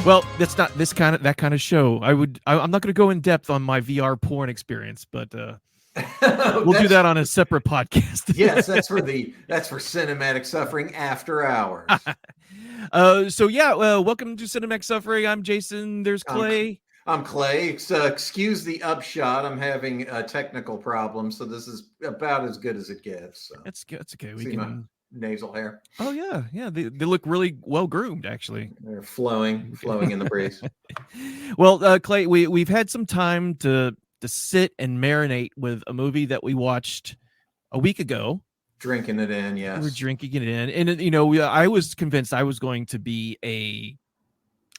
Well, that's not that kind of show. I'm not going to go in depth on my VR porn experience, but we'll do that on a separate podcast. Yes, that's for cinematic suffering after hours. Welcome to Cinematic Suffering. I'm Jason. There's Clay. I'm Clay. Excuse the upshot. I'm having a technical problem, so this is about as good as it gets. So. That's okay. We can. My nasal hair. Oh yeah. They look really well groomed, actually. They're flowing in the breeze. Well, Clay, we've had some time to sit and marinate with a movie that we watched a week ago. Drinking it in, yes. We're drinking it in, and I was convinced I was going to be a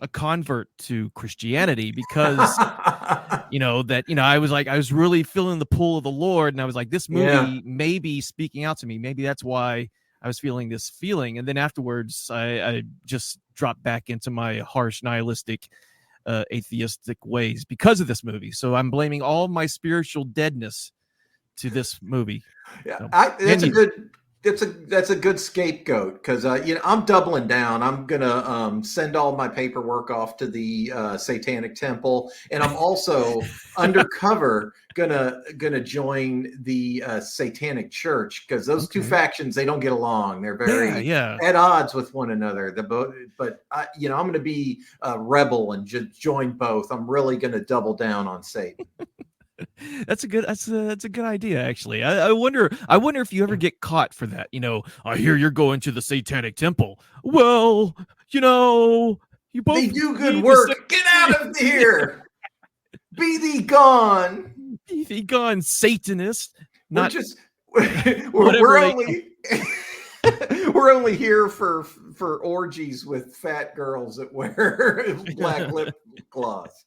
convert to Christianity because I was really feeling the pull of the Lord, and I was like, this movie may be speaking out to me. Maybe that's why I was feeling this feeling. And then afterwards, I just dropped back into my harsh, nihilistic, atheistic ways because of this movie. So I'm blaming all my spiritual deadness to this movie. Yeah, that's a good scapegoat because I'm doubling down. I'm gonna send all my paperwork off to the Satanic Temple, and I'm also undercover gonna join the Satanic Church because those two factions, they don't get along. They're very at odds with one another. But I'm gonna be a rebel and join both. I'm really gonna double down on Satan. That's a good idea, actually. I wonder if you ever get caught for that. I hear you're going to the Satanic Temple. Well, you both they do good work. Get out of here. Be thee gone. Be thee gone, Satanist. We're only here for orgies with fat girls that wear black lip gloss.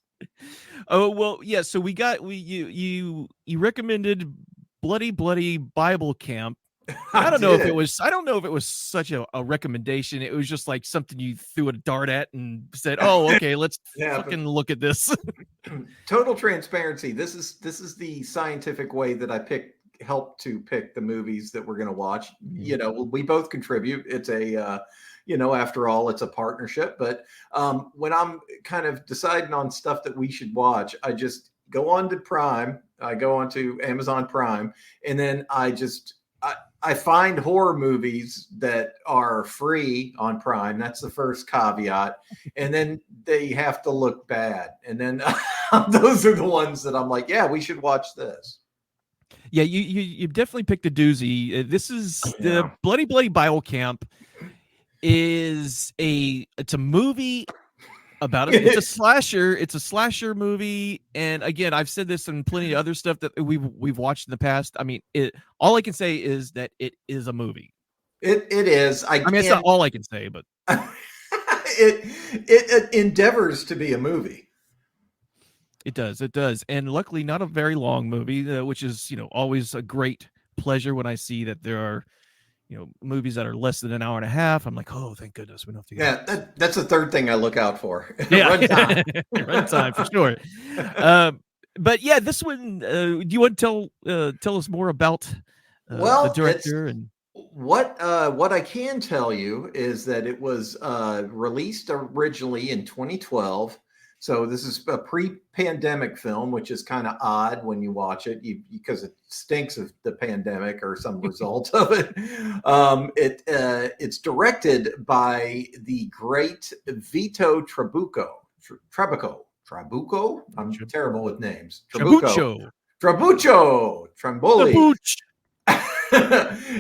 Oh well, yeah. So you recommended Bloody Bible Camp. I don't know if it was such a recommendation. It was just like something you threw a dart at and said, "Oh, okay, let's fucking look at this." Total transparency. This is the scientific way that I help to pick the movies that we're going to watch. Mm-hmm. We both contribute. It's a after all, it's a partnership. But when I'm kind of deciding on stuff that we should watch, I just go on to Prime. I go on to Amazon Prime, and then I find horror movies that are free on Prime. That's the first caveat. And then they have to look bad. And then those are the ones that I'm like, yeah, we should watch this. Yeah, you definitely picked a doozy. This is the Bloody Bible Camp. It's a movie about it's a slasher. It's a slasher movie, and again, I've said this in plenty of other stuff that we've watched in the past. I mean, all I can say is that it is a movie. It is. I mean, it's not all I can say, but it endeavors to be a movie. It does, and luckily, not a very long movie, which is always a great pleasure when I see that there are. Movies that are less than an hour and a half. I'm like, oh, thank goodness we don't have to get that's the third thing I look out for. Yeah, runtime for sure. But yeah, this one. Do you want to tell us more about the director and what I can tell you is that it was released originally in 2012. So this is a pre-pandemic film, which is kind of odd when you watch it because it stinks of the pandemic or some result of it. It's directed by the great Vito Trabucco. Trabucco? I'm terrible with names. Trabucco. Tramboli.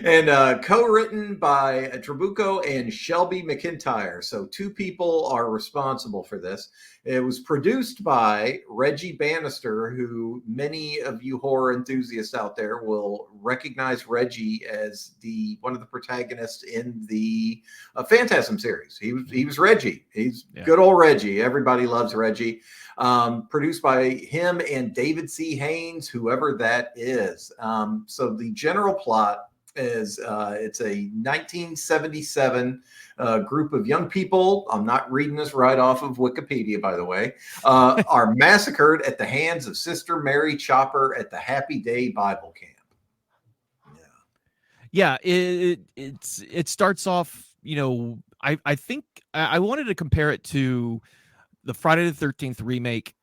And co-written by Trabucco and Shelby McIntyre. So two people are responsible for this. It was produced by Reggie Bannister, who many of you horror enthusiasts out there will recognize Reggie as one of the protagonists in the Phantasm series. He was Reggie. He's good old Reggie. Everybody loves Reggie. Produced by him and David C. Haynes, whoever that is. So the general plot is it's a 1977 group of young people. I'm not reading this right off of Wikipedia, by the way, are massacred at the hands of Sister Mary Chopper at the Happy Day Bible Camp. Yeah, it starts off, I think I wanted to compare it to the Friday the 13th remake,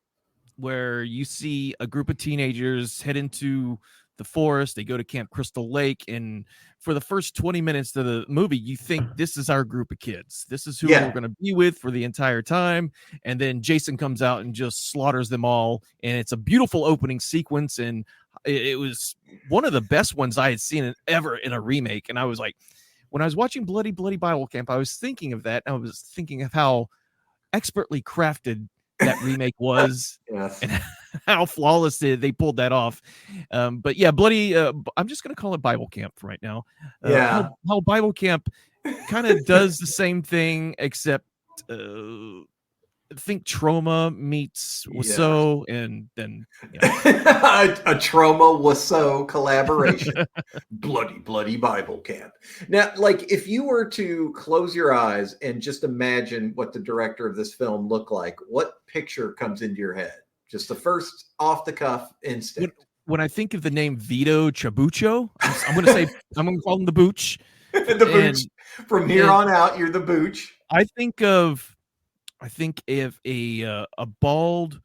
where you see a group of teenagers head into the forest. They go to Camp Crystal Lake, and for the first 20 minutes of the movie, you think this is our group of kids. This is who we're Yeah. going to be with for the entire time. And then Jason comes out and just slaughters them all. And it's a beautiful opening sequence. And it was one of the best ones I had seen ever in a remake. And I was like, when I was watching Bloody Bloody Bible Camp, I was thinking of that. I was thinking of how expertly crafted that remake was, Yes. and how flawless they pulled that off. But yeah, bloody. I'm just gonna call it Bible Camp for right now. Yeah. How Bible Camp kind of does the same thing, except I think Trauma meets Yeah. Wiseau, and then A trauma Wiseau collaboration. Bloody Bible Camp. Now, like, if you were to close your eyes and just imagine what the director of this film looked like, what picture comes into your head? Just the first off the cuff instinct. When I think of the name Vito Chabucho, I'm gonna say I'm gonna call him the Booch. The And Booch. From here on out, you're the Booch. I think if a bald,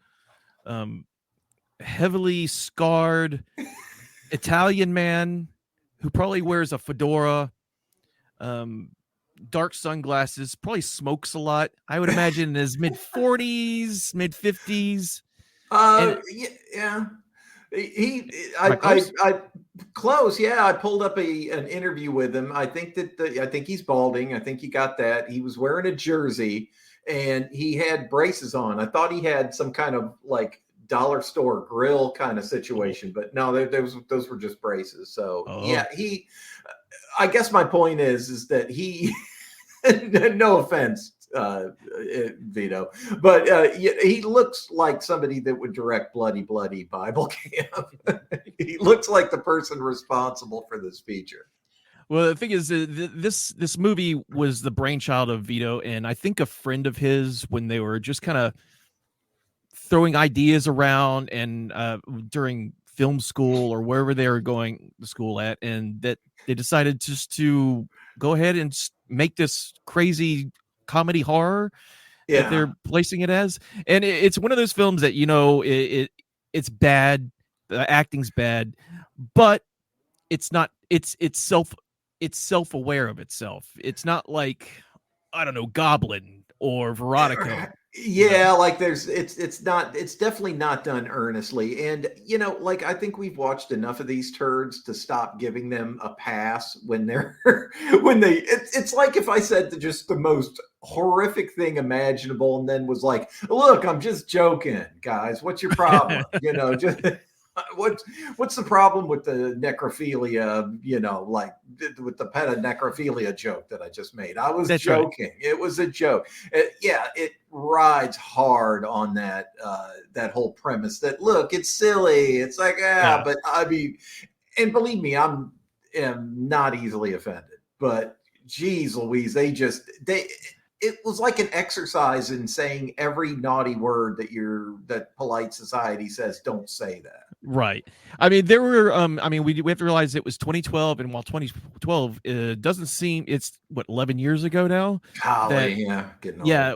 heavily scarred Italian man who probably wears a fedora, dark sunglasses, probably smokes a lot. I would imagine in his mid 40s, mid 50s. Yeah. I close. Yeah, I pulled up an interview with him. I think I think he's balding. I think you got that. He was wearing a jersey and he had braces on. I thought he had some kind of like dollar store grill kind of situation, but no, those were just braces. So yeah, I guess my point is that he, no offense, Vito, but he looks like somebody that would direct Bloody Bible Camp. He looks like the person responsible for this feature. Well, the thing is, this movie was the brainchild of Vito, and I think a friend of his, when they were just kind of throwing ideas around and during film school or wherever they were going to school at, and that they decided just to go ahead and make this crazy comedy horror that they're placing it as. And it's one of those films that, it's bad, the acting's bad, but it's not, it's self-aware of itself. It's not like, I don't know, Goblin or Veronica. Yeah, like it's definitely not done earnestly. And like, I think we've watched enough of these turds to stop giving them a pass when they're it's like if I said just the most horrific thing imaginable and then was like, look, I'm just joking, guys. What's your problem? Just what's the problem with the necrophilia, like with the necrophilia joke that I just made? I was joking. Right. It was a joke. It rides hard on that whole premise that, look, it's silly. It's like, but I mean, and believe me, am not easily offended, but geez Louise, it was like an exercise in saying every naughty word that polite society says, don't say that. Right. I mean, there were, we have to realize it was 2012, and while 2012 doesn't seem, it's what, 11 years ago now? Golly, getting old. Yeah.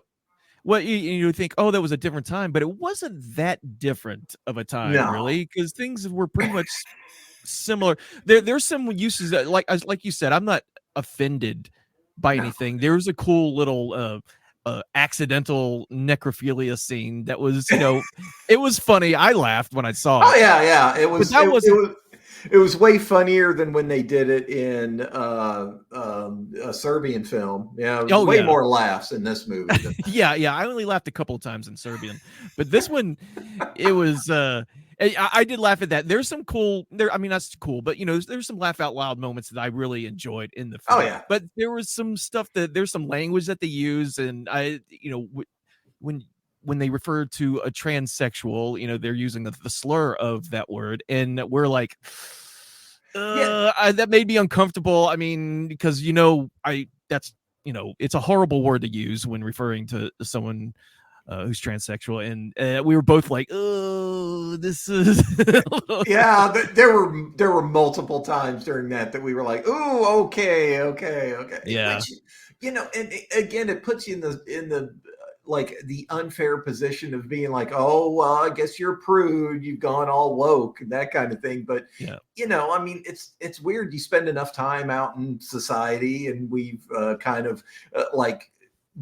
Well, you think, oh, that was a different time, but it wasn't that different of a time, really, because things were pretty much similar. There's some uses that, like you said, I'm not offended by anything. There was a cool little accidental necrophilia scene that was, it was funny. I laughed when I saw it. Oh yeah. It was it was way funnier than when they did it in a Serbian film. Yeah, it was way more laughs in this movie. Yeah. I only laughed a couple of times in Serbian, but this one, it was I did laugh at that. There's some cool that's cool, but there's some laugh out loud moments that I really enjoyed in the film. Oh yeah. But there was some stuff there's some language that they use, and when they refer to a transsexual, they're using the slur of that word, and we're like, that made me uncomfortable. I mean, because it's a horrible word to use when referring to someone who's transsexual, and we were both like, oh, this is there were multiple times during that we were like, oh, okay. Yeah. Which, and again, it puts you in the like the unfair position of being like, oh, well, I guess you're a prude, you've gone all woke and that kind of thing. But Yeah. I mean, it's weird. You spend enough time out in society, and we've kind of like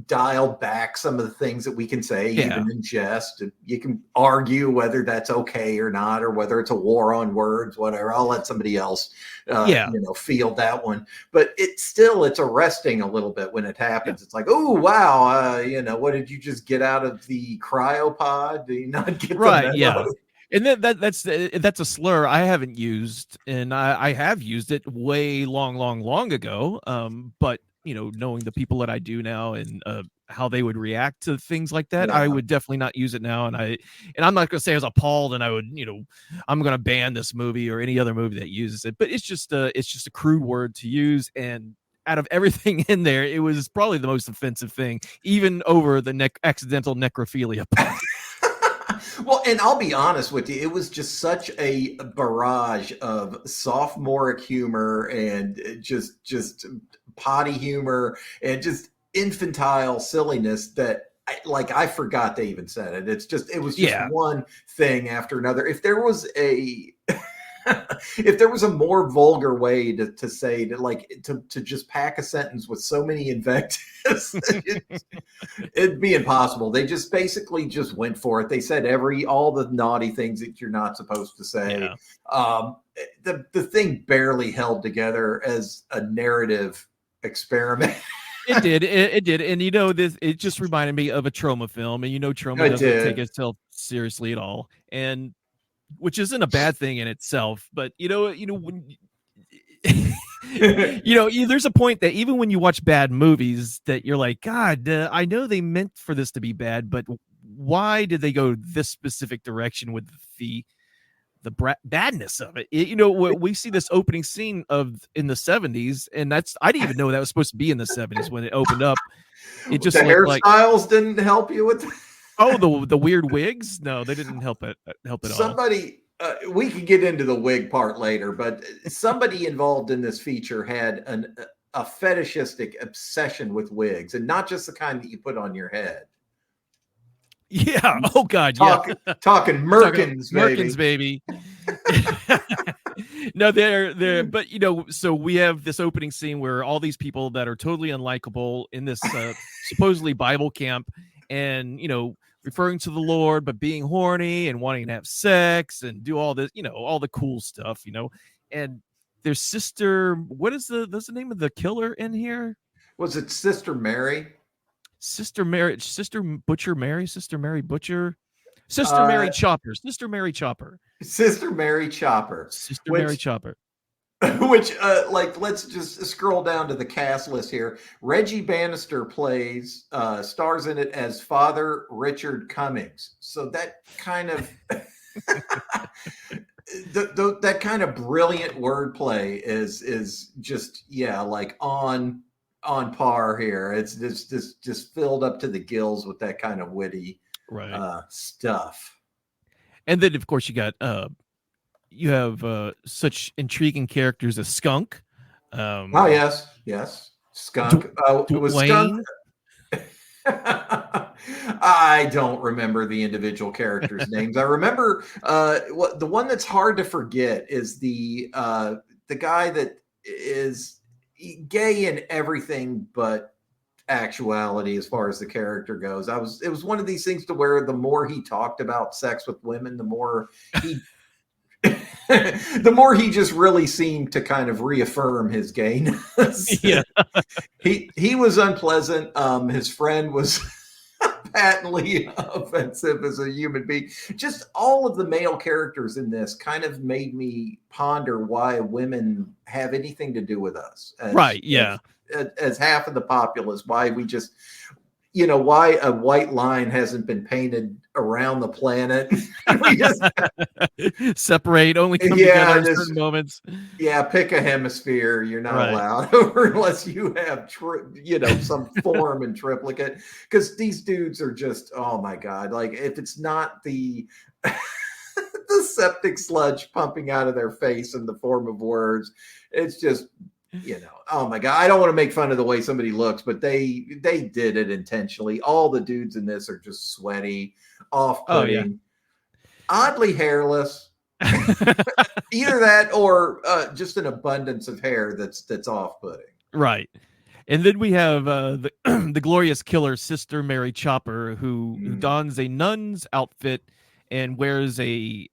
dialed back some of the things that we can say, Yeah. even in jest. You can argue whether that's okay or not, or whether it's a war on words, whatever. I'll let somebody else, Yeah. field that one. But it's arresting a little bit when it happens. It's like, oh wow, what did you just get out of the cryopod? Do you not get the Right. memo? Yeah. And that's a slur I haven't used, and I have used it way long ago. But knowing the people that I do now and how they would react to things like that, I Yeah. would definitely not use it now. And I'm not going to say I was appalled, and I would I'm going to ban this movie or any other movie that uses it. But it's just a crude word to use, and out of everything in there, it was probably the most offensive thing, even over the accidental necrophilia part. Well, and I'll be honest with you, it was just such a barrage of sophomoric humor and just potty humor and just infantile silliness that I forgot they even said it. It was just Yeah. one thing after another. If there was a if there was a more vulgar way to say to just pack a sentence with so many invectives, it'd be impossible. They just basically just went for it. They said all the naughty things that you're not supposed to say. Yeah. The thing barely held together as a narrative experiment. It did. It did. And it just reminded me of a trauma film. And trauma It doesn't take did. itself seriously at all. And which isn't a bad thing in itself. But when there's a point that even when you watch bad movies that you're like, God, I know they meant for this to be bad, but why did they go this specific direction with the badness of it? We see this opening scene in the 70s, and I didn't even know that was supposed to be in the 70s when it opened up. It just The looked like, hairstyles didn't help you with oh, the weird wigs. No, they didn't help at all. somebody. We could get into the wig part later, but somebody involved in this feature had a fetishistic obsession with wigs, and not just the kind that you put on your head. Yeah. Oh God. Talking Merkins, Merkins, baby. No, they're. But so we have this opening scene where all these people that are totally unlikable in this supposedly Bible camp, and referring to the Lord, but being horny and wanting to have sex and do all this, all the cool stuff, and their sister. What's the name of the killer in here? Was it Sister Mary? Sister Mary Butcher, Sister Mary Butcher, Sister Mary Chopper, Sister Mary Chopper, Sister Mary Chopper, Sister Mary Chopper. Which, let's just scroll down to the cast list here. Reggie Bannister stars in it as Father Richard Cummings. So that kind of that kind of brilliant wordplay is just on par here. It's just filled up to the gills with that kind of witty stuff. And then of course you have such intriguing characters as Skunk. Yes, Skunk. It was Skunk. I don't remember the individual characters' names. I remember the one that's hard to forget is the guy that is gay in everything but actuality as far as the character goes. It was one of these things to where the more he talked about sex with women, the more he the more he just really seemed to kind of reaffirm his gayness. Yeah. He was unpleasant. His friend was patently offensive as a human being. Just all of the male characters in this kind of made me ponder why women have anything to do with us. As half of the populace, why we just why a white line hasn't been painted around the planet. We just separate, only come together in certain moments. Yeah, pick a hemisphere. You're not allowed over unless you have some form and triplicate. Because these dudes are just, oh my God. Like if it's not the the septic sludge pumping out of their face in the form of words, it's just Oh my God, I don't want to make fun of the way somebody looks, but they did it intentionally. All the dudes in this are just sweaty, Oh yeah. off-putting, oddly hairless. Either that or just an abundance of hair that's off-putting. Right. And then we have the the glorious killer Sister Mary Chopper, who dons a nun's outfit and wears a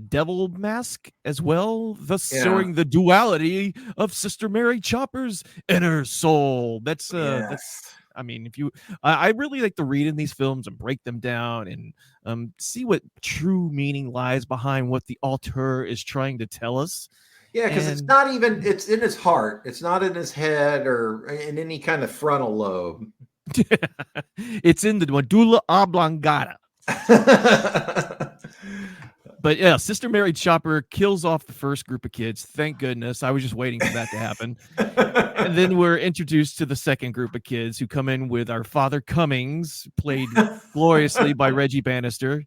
devil mask as well, thus Yeah. showing the duality of Sister Mary Chopper's inner soul. That's Yes. I mean, if you I really like to read in these films and break them down and see what true meaning lies behind what the auteur is trying to tell us. Yeah, because it's And not even, it's in his heart. It's not in his head or in any kind of frontal lobe. it's in the medulla oblongata. But yeah, Sister Mary Chopper kills off the first group of kids. Thank goodness. I was just waiting for that to happen. And then we're introduced to the second group of kids who come in with our Father Cummings, played gloriously by Reggie Bannister.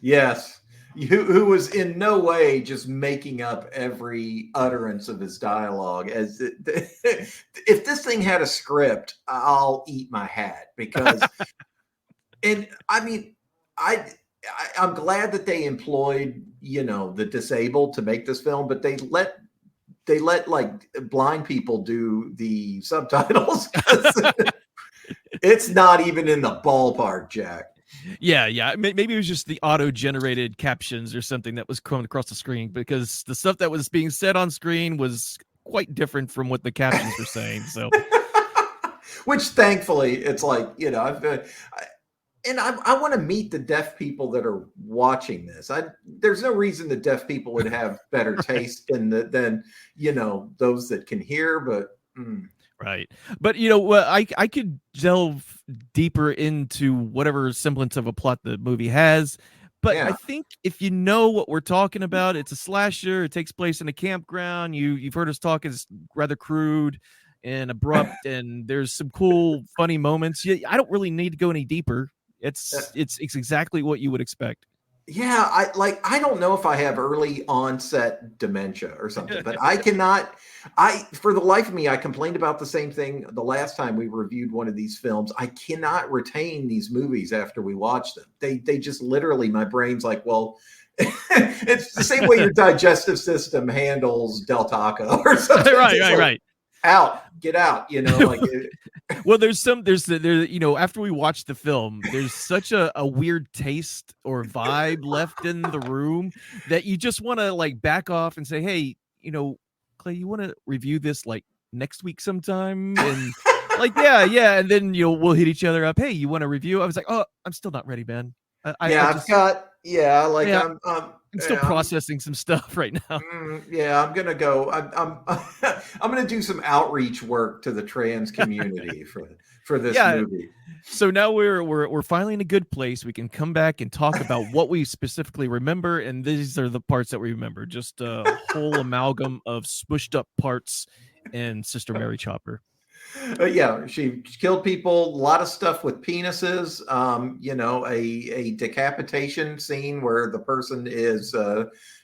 Yes. Who was in no way just making up every utterance of his dialogue. If this thing had a script, I'll eat my hat because, and I mean, I'm glad that they employed, the disabled to make this film, but they let like blind people do the subtitles. It's not even in the ballpark, Jack. Yeah. Maybe it was just the auto-generated captions or something that was coming across the screen, because the stuff that was being said on screen was quite different from what the captions were saying. So, which thankfully, it's like, I want to meet the deaf people that are watching this. There's no reason the deaf people would have better taste than those that can hear, but. Right. But I could delve deeper into whatever semblance of a plot the movie has. But Yeah. I think if you know what we're talking about, it's a slasher. It takes place in a campground. You've heard us talk. It's rather crude and abrupt, and there's some cool, funny moments. I don't really need to go any deeper. It's exactly what you would expect. Yeah, I don't know if I have early onset dementia or something, but for the life of me, I complained about the same thing the last time we reviewed one of these films. I cannot retain these movies after we watch them. They just literally, my brain's like, well, it's the same way your digestive system handles Del Taco or something. Right. Get out, like well, there's after we watch the film, there's such a weird taste or vibe left in the room that you just want to like back off and say, hey, Clay, you want to review this like next week sometime? And like, yeah. And then we'll hit each other up. Hey, you want to review? I was like, oh, I'm still not ready, man. I'm still processing some stuff right now. I'm gonna go. I'm gonna do some outreach work to the trans community for this movie. So now we're finally in a good place. We can come back and talk about what we specifically remember, and these are the parts that we remember. Just a whole amalgam of smushed up parts and Sister Mary Chopper. She killed people. A lot of stuff with penises. A decapitation scene where the person is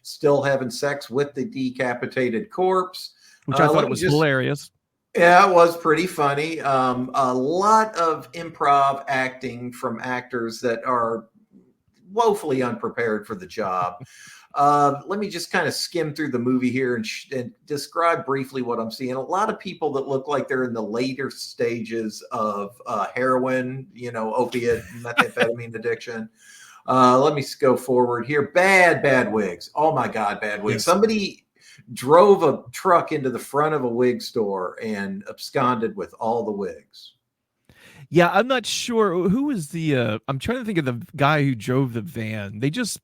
still having sex with the decapitated corpse, which I thought was hilarious. Yeah, it was pretty funny. A lot of improv acting from actors that are woefully unprepared for the job. Let me just kind of skim through the movie here and describe briefly what I'm seeing. A lot of people that look like they're in the later stages of heroin, opiate, methamphetamine addiction. Let me go forward here. Bad wigs. Oh my God, bad wigs. Yes. Somebody drove a truck into the front of a wig store and absconded with all the wigs. Yeah, I'm not sure who was the. I'm trying to think of the guy who drove the van. They just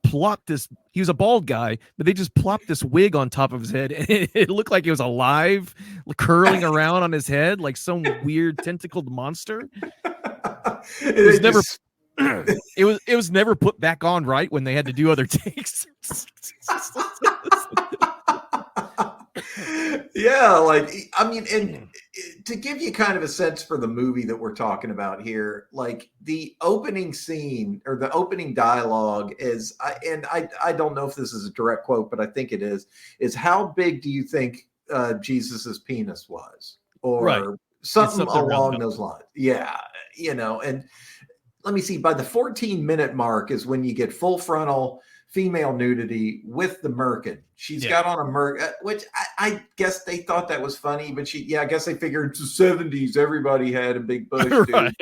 plopped this. He was a bald guy, but they just plopped this wig on top of his head, and it looked like it was alive, curling around on his head like some weird tentacled monster. It was never put back on right when they had to do other takes. Yeah, and to give you kind of a sense for the movie that we're talking about here, like the opening scene or the opening dialogue I don't know if this is a direct quote, but I think it is how big do you think Jesus's penis was, Right. or It's something something around along that. those lines. Yeah, and let me see. By the 14-minute mark is when you get full frontal female nudity with the merkin. She's Yeah. got on a merc, which I guess they thought that was funny, but I guess they figured it's the 70s. Everybody had a big bush, dude. Right.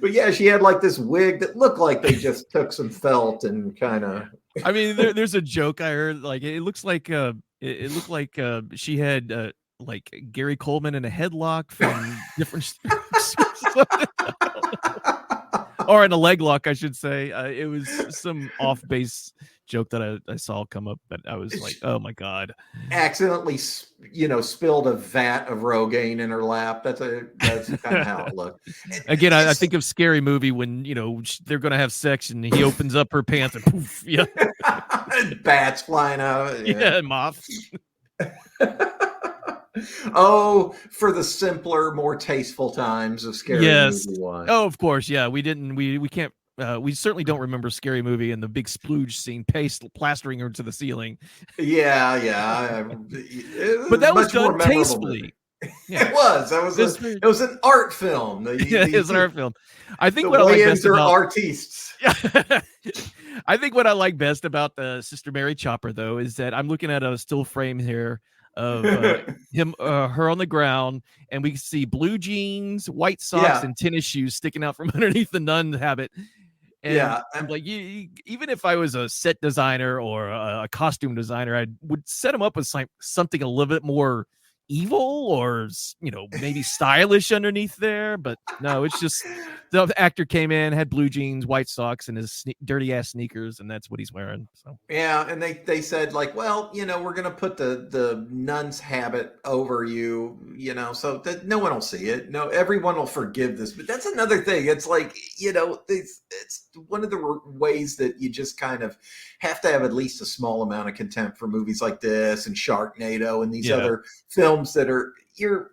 But yeah, she had like this wig that looked like they just took some felt and kind of. I mean, there's a joke I heard. Like, it looks like it looked like she had like Gary Coleman in a headlock from different strokes or something. Or in a leg lock, I should say. It was some off base joke that I saw come up, but I was like, oh my god. Accidentally, spilled a vat of Rogaine in her lap. That's kind of how it looked. Again, I think of Scary Movie when they're gonna have sex and he opens up her pants and poof, yeah, bats flying out of it. yeah, moths. Oh, for the simpler, more tasteful times of Scary Yes. Movie 1. Oh, of course, yeah. We didn't. We can't. We certainly don't remember Scary Movie and the big splooge scene, plastering her to the ceiling. Yeah. But that was done tastefully. Yeah. It was. It was an art film. Yeah, it's an art film. I think the what I like best about artists. I think what I like best about the Sister Mary Chopper, though, is that I'm looking at a still frame here of her on the ground, and we see blue jeans, white socks, and tennis shoes sticking out from underneath the nun habit. And I'm like, even if I was a set designer or a costume designer, I would set them up with something a little bit more evil or maybe stylish underneath there. But no, it's just the actor came in, had blue jeans, white socks, and his dirty ass sneakers, and that's what he's wearing. So yeah, and they said like, well, we're gonna put the nun's habit over you, so that no one will see it. No, everyone will forgive this. But that's another thing. It's like, it's one of the ways that you just kind of have to have at least a small amount of contempt for movies like this and Sharknado and these other films that are you're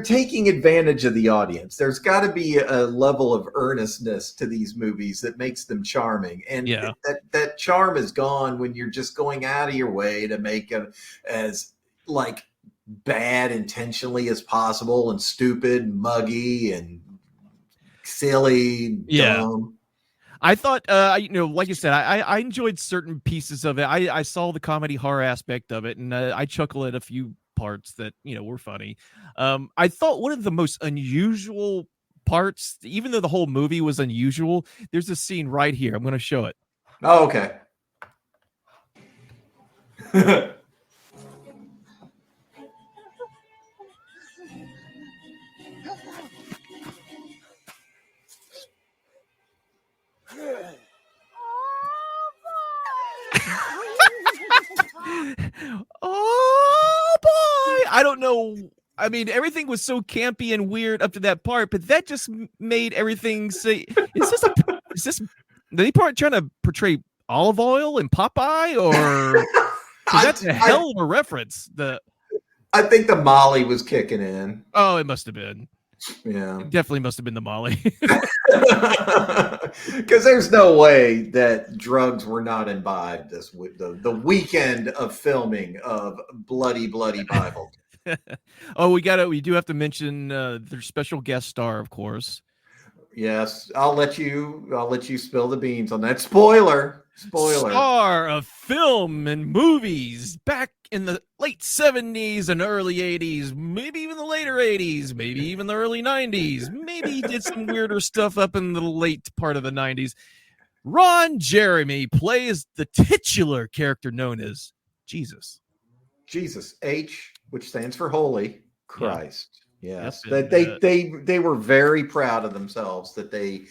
taking advantage of the audience. There's got to be a level of earnestness to these movies that makes them charming, and that charm is gone when you're just going out of your way to make them as like bad intentionally as possible and stupid and muggy and silly, dumb. I thought, like you said, I enjoyed certain pieces of it. I saw the comedy horror aspect of it, and I chuckle at a few parts that were funny. I thought one of the most unusual parts, even though the whole movie was unusual, there's a scene right here. I'm going to show it. Oh, okay. Oh boy, I don't know. I mean, everything was so campy and weird up to that part, but that just made everything say, is this the part trying to portray olive oil and Popeye, or that's a hell of a reference? I think the Molly was kicking in. Oh, it must have been. Yeah, it definitely must have been the Molly. Because there's no way that drugs were not imbibed the weekend of filming of Bloody Bible. Oh, we do have to mention their special guest star, of course. Yes, I'll let you spill the beans on that. Spoiler. Star of film and movies back in the late 70s and early 80s, maybe even the later 80s, maybe even the early 90s. Maybe he did some weirder stuff up in the late part of the 90s. Ron Jeremy plays the titular character known as Jesus. H, which stands for Holy Christ. Yeah. Yes. Yep, they were very proud of themselves that they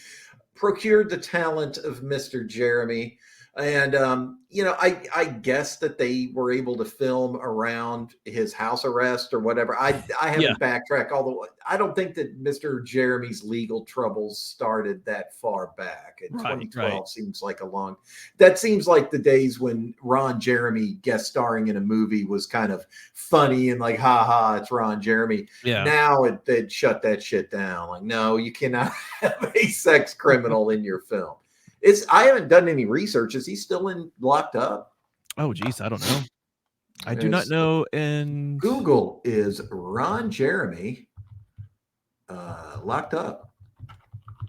procured the talent of Mr. Jeremy. And, I guess that they were able to film around his house arrest or whatever. I haven't backtracked all the way. I don't think that Mr. Jeremy's legal troubles started that far back. And 2012 seems like that seems like the days when Ron Jeremy guest starring in a movie was kind of funny and like, ha, it's Ron Jeremy. Yeah. Now they'd shut that shit down. Like, no, you cannot have a sex criminal in your film. I haven't done any research. Is he still locked up? Oh, geez, I don't know. I do not know. And Google is Ron Jeremy locked up.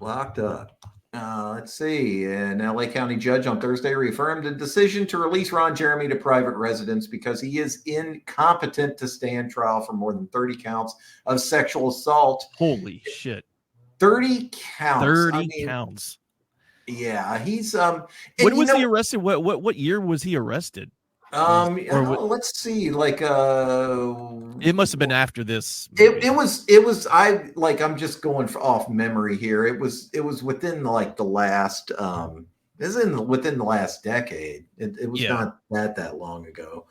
Locked up. Let's see. An LA County judge on Thursday reaffirmed a decision to release Ron Jeremy to private residence because he is incompetent to stand trial for more than 30 counts of sexual assault. holy shit. 30 counts. 30 counts. Yeah, he's when was he arrested? What year was he arrested? Let's see, like it must have been after this. It was I'm just going off memory here. It was within like the last within the last decade. It was not that long ago.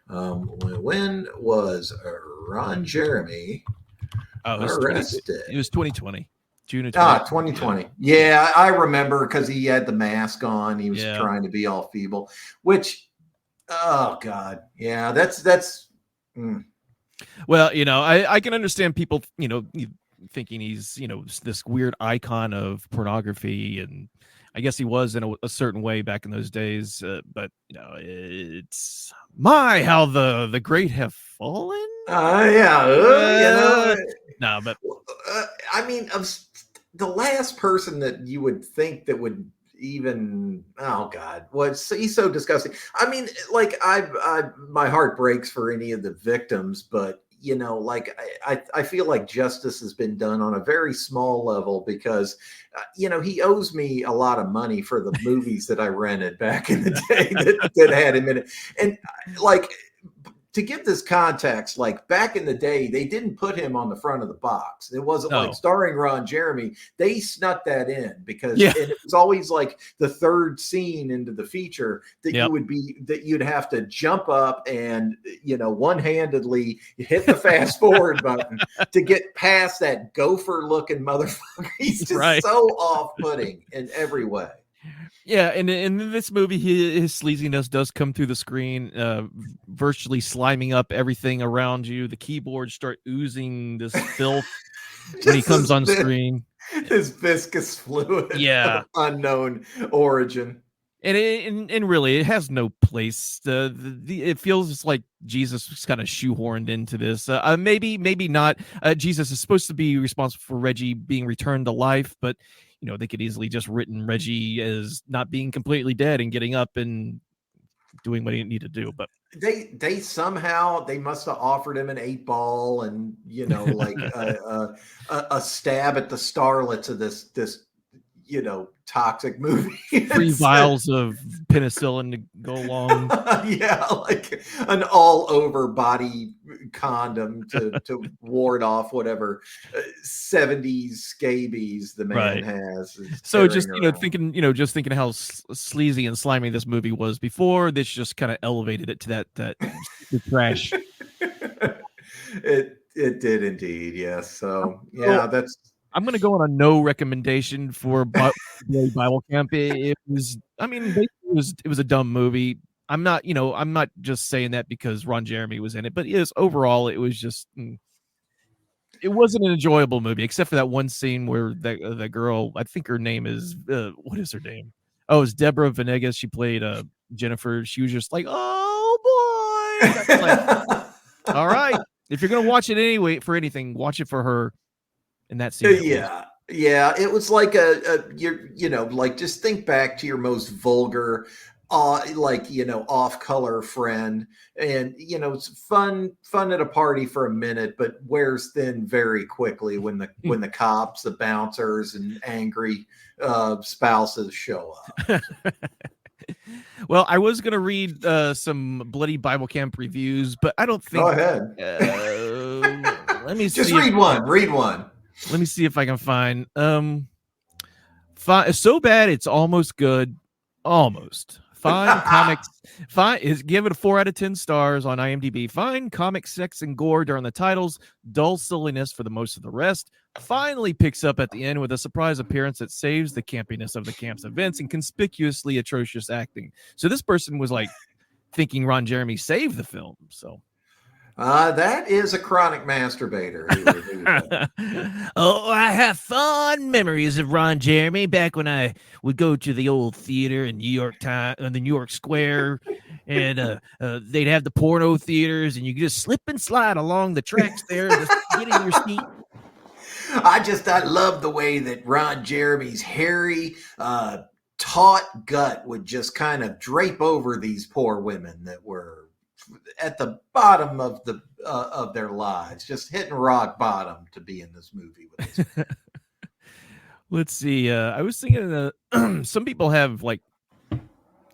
When was Ron Jeremy arrested? It was 2020. June of 2020. 2020. Yeah, I remember because he had the mask on. He was trying to be all feeble, which, oh God. Yeah, that's. Well, I can understand people, thinking he's, this weird icon of pornography. And I guess he was in a certain way back in those days. But, it's how the great have fallen. No, but I mean, the last person that you would think that would even, oh God, he's so disgusting. I mean, like my heart breaks for any of the victims, but I feel like justice has been done on a very small level because, he owes me a lot of money for the movies that I rented back in the day that had him in it. And like, to give this context, like back in the day, they didn't put him on the front of the box. It wasn't like starring Ron Jeremy. They snuck that in because and it was always like the third scene into the feature that you'd have to jump up and, one-handedly hit the fast forward button to get past that gopher looking motherfucker. He's just so off-putting in every way. Yeah, and in this movie, his sleaziness does come through the screen, virtually sliming up everything around you. The keyboards start oozing this filth when he comes on screen. His viscous fluid, of unknown origin. And really, it has no place. It feels like Jesus was kind of shoehorned into this. Maybe not. Jesus is supposed to be responsible for Reggie being returned to life, but they could easily just written Reggie as not being completely dead and getting up and doing what he needed to do. But they somehow must have offered him an 8-ball and like a stab at the starlets of this toxic movie. 3 vials of penicillin to go along. Like an all over body condom to ward off whatever 70s scabies the man has. So just thinking how sleazy and slimy this movie was before, this just kind of elevated it to that trash. It did indeed, yes. So that's. I'm going to go on a no recommendation for Bible Camp. It was a dumb movie. I'm not just saying that because Ron Jeremy was in it, but overall, it was just, it wasn't an enjoyable movie, except for that one scene where that girl, I think her name is, what is her name? Oh, it's Deborah Venegas. She played Jennifer. She was just like, oh boy. Like, all right. If you're going to watch it anyway, for anything, watch it for her. And that scene. It was like like just think back to your most vulgar, off-color friend, and it's fun at a party for a minute, but wears thin very quickly when the cops, the bouncers, and angry spouses show up. Well, I was gonna read some bloody Bible camp reviews, but I don't think. Go ahead. Let me just read one. Read one. Let me see if I can find so bad it's almost good. Almost. Fine comics. Give it a 4 out of 10 stars on IMDb. Fine comic sex and gore during the titles. Dull silliness for the most of the rest. Finally picks up at the end with a surprise appearance that saves the campiness of the camp's events and conspicuously atrocious acting. So this person was like thinking Ron Jeremy saved the film. So. That is a chronic masturbator. Oh, I have fond memories of Ron Jeremy back when I would go to the old theater in New York Square, and they'd have the porno theaters, and you could just slip and slide along the tracks there, just get in your seat. I love the way that Ron Jeremy's hairy, taut gut would just kind of drape over these poor women that were at the bottom of their lives, just hitting rock bottom to be in this movie with us. Let's see. I was thinking some people have like,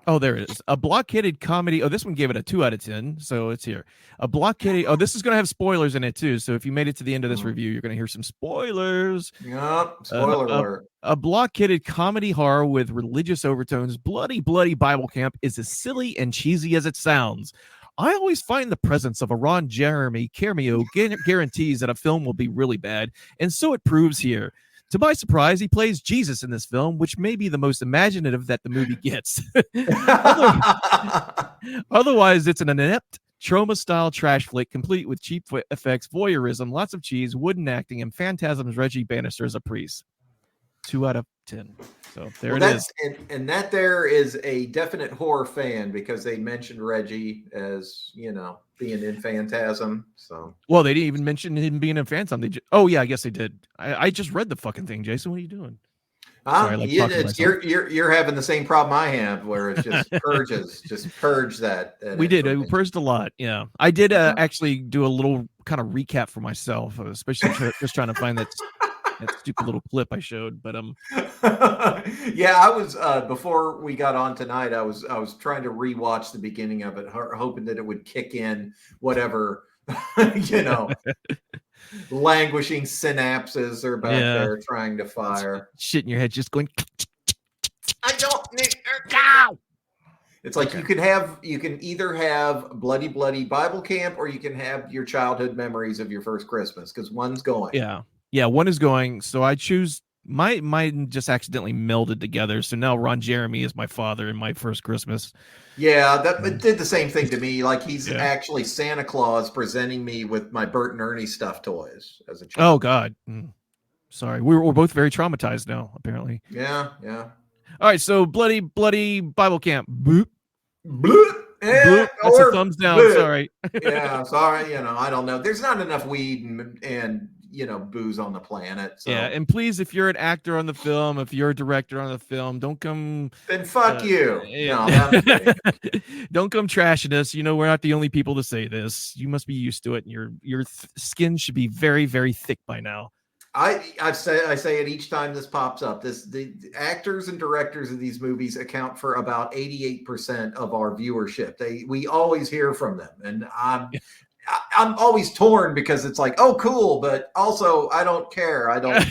oh, there it is. A blockheaded comedy. Oh, this one gave it a 2 out of 10. So it's here. A blockheaded. Oh, this is going to have spoilers in it too. So if you made it to the end of this review, you're going to hear some spoilers. Yep. Spoiler alert. A blockheaded comedy horror with religious overtones, bloody Bible camp is as silly and cheesy as it sounds. I always find the presence of a Ron Jeremy cameo guarantees that a film will be really bad, and so it proves here. To my surprise, he plays Jesus in this film, which may be the most imaginative that the movie gets. Otherwise, it's an inept, trauma-style trash flick, complete with cheap effects, voyeurism, lots of cheese, wooden acting, and phantasms Reggie Bannister as a priest. 2 out of 10. So there it is. And that there is a definite horror fan because they mentioned Reggie as, being in Phantasm. So well, they didn't even mention him being in Phantasm. Oh yeah, I guess they did. I just read the fucking thing, Jason. What are you doing? Sorry, you're having the same problem I have, where it's just purges, just purge that. We did. We purged a lot. Yeah, I did actually do a little kind of recap for myself, especially just trying to find that stupid little clip I showed. But yeah, I was before we got on tonight, I was trying to rewatch the beginning of it, hoping that it would kick in whatever languishing synapses are back there trying to fire. Shit in your head, just going. I don't need. Cow. It's like you can either have bloody Bible camp, or you can have your childhood memories of your first Christmas, because one's going. Yeah, one is going. So I choose mine just accidentally melded together. So now Ron Jeremy is my father in my first Christmas. Yeah, it did the same thing to me. Like he's actually Santa Claus presenting me with my Bert and Ernie stuffed toys as a child. Oh God, sorry, we're both very traumatized now. Apparently. Yeah. All right, so bloody Bible camp. Boop. Bloop. Yeah, Bloop. That's a thumbs down. Bloop. Sorry. Yeah, sorry. I don't know. There's not enough weed and booze on the planet. So. Yeah, and please, if you're an actor on the film, if you're a director on the film, don't come. Then fuck you. Yeah. No, don't come trashing us. We're not the only people to say this. You must be used to it, and your skin should be very, very thick by now. I say it each time this pops up. The actors and directors of these movies account for about 88% of our viewership. We always hear from them, and I'm always torn because it's like, oh, cool, but also I don't care. I don't.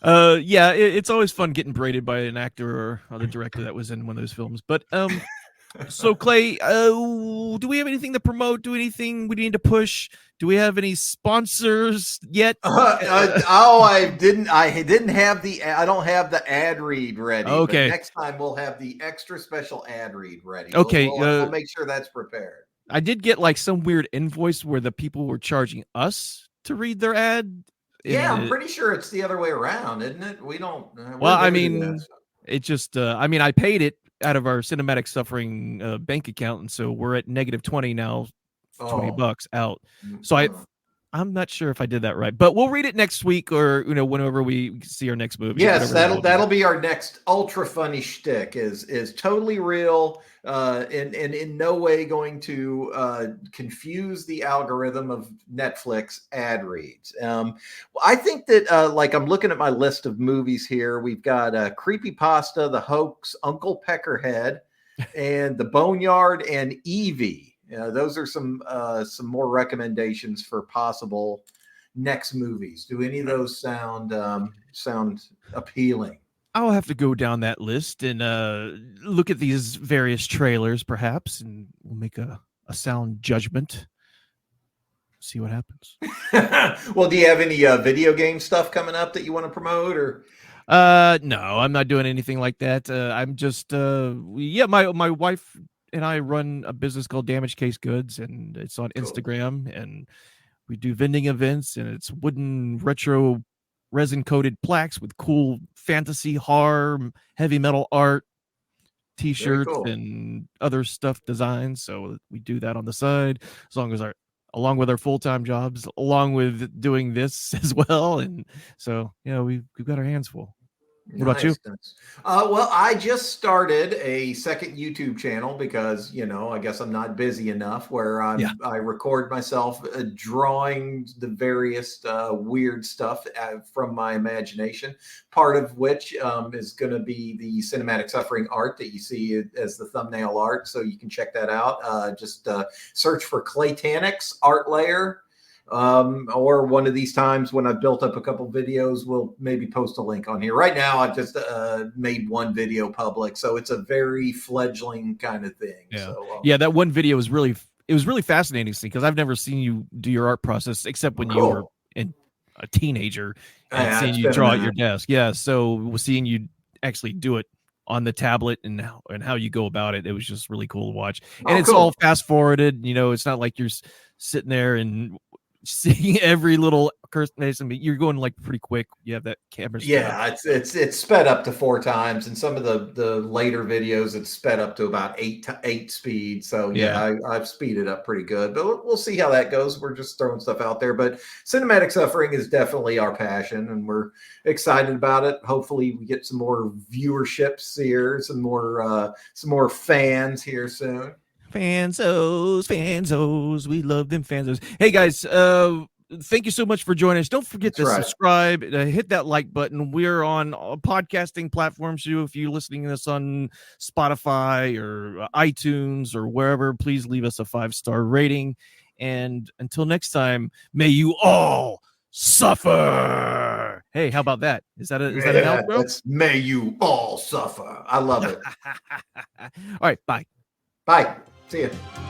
It's always fun getting braided by an actor or other director that was in one of those films. But so Clay, do we have anything to promote? Do anything we need to push? Do we have any sponsors yet? I didn't have I don't have the ad read ready. Okay. But next time we'll have the extra special ad read ready. Okay. We'll make sure that's prepared. I did get like some weird invoice where the people were charging us to read their ad. Yeah, I'm pretty sure it's the other way around, isn't it? We don't. Well, I mean, it just. I paid it out of our Cinematic Suffering bank account, and so we're at -20 now. $20 out. So I'm not sure if I did that right, but we'll read it next week or whenever we see our next movie. Yes, that'll be our next ultra funny shtick. Is totally real and in no way going to confuse the algorithm of Netflix ad reads. I think that like I'm looking at my list of movies here. We've got Creepypasta, The Hoax, Uncle Peckerhead, and The Boneyard, and Evie. Those are some more recommendations for possible next movies. Do any of those sound appealing? I'll have to go down that list and look at these various trailers, perhaps, and we'll make a sound judgment. See what happens. Well, do you have any video game stuff coming up that you want to promote, or? No, I'm not doing anything like that. I'm just my wife and I run a business called Damage Case Goods, and it's on Instagram, and we do vending events, and it's wooden retro resin coated plaques with cool fantasy, horror, heavy metal art. t-shirts cool. and other stuff designs. So we do that on the side, along with our full-time jobs, along with doing this as well. And so, we've got our hands full. What about you? Nice. Well, I just started a second YouTube channel because, I guess I'm not busy enough where Yeah. I record myself drawing the various weird stuff from my imagination, part of which is going to be the cinematic suffering art that you see as the thumbnail art. So you can check that out. Just search for Claytanics art layer. Or one of these times when I've built up a couple videos, we'll maybe post a link on here. Right now, I've just made one video public, so it's a very fledgling kind of thing. Yeah. So That one video was really fascinating to see, because I've never seen you do your art process except when you were cool. a teenager and seeing It's you been a draw at minute. your desk. Yeah. So seeing you actually do it on the tablet and how you go about it, it was just really cool to watch. And it's Cool. all fast forwarded. It's not like you're sitting there and seeing every little curse. You're going like pretty quick. You have that camera sped up. Yeah, it's sped up to 4 times, and some of the later videos it's sped up to about 8 speed. So I've speeded up pretty good, but we'll see how that goes. We're just throwing stuff out there, but cinematic suffering is definitely our passion, and we're excited about it. Hopefully, we get some more viewerships here, some more fans here soon. Fanzos, we love them fanzos. Hey guys, thank you so much for joining us. Don't forget to subscribe, hit that like button. We're on podcasting platforms too. If you're listening to this on Spotify or iTunes or wherever, please leave us a 5-star rating. And until next time, may you all suffer. Hey, how about that? Is that an outro? That's may you all suffer. I love it. All right, bye. Bye. See you.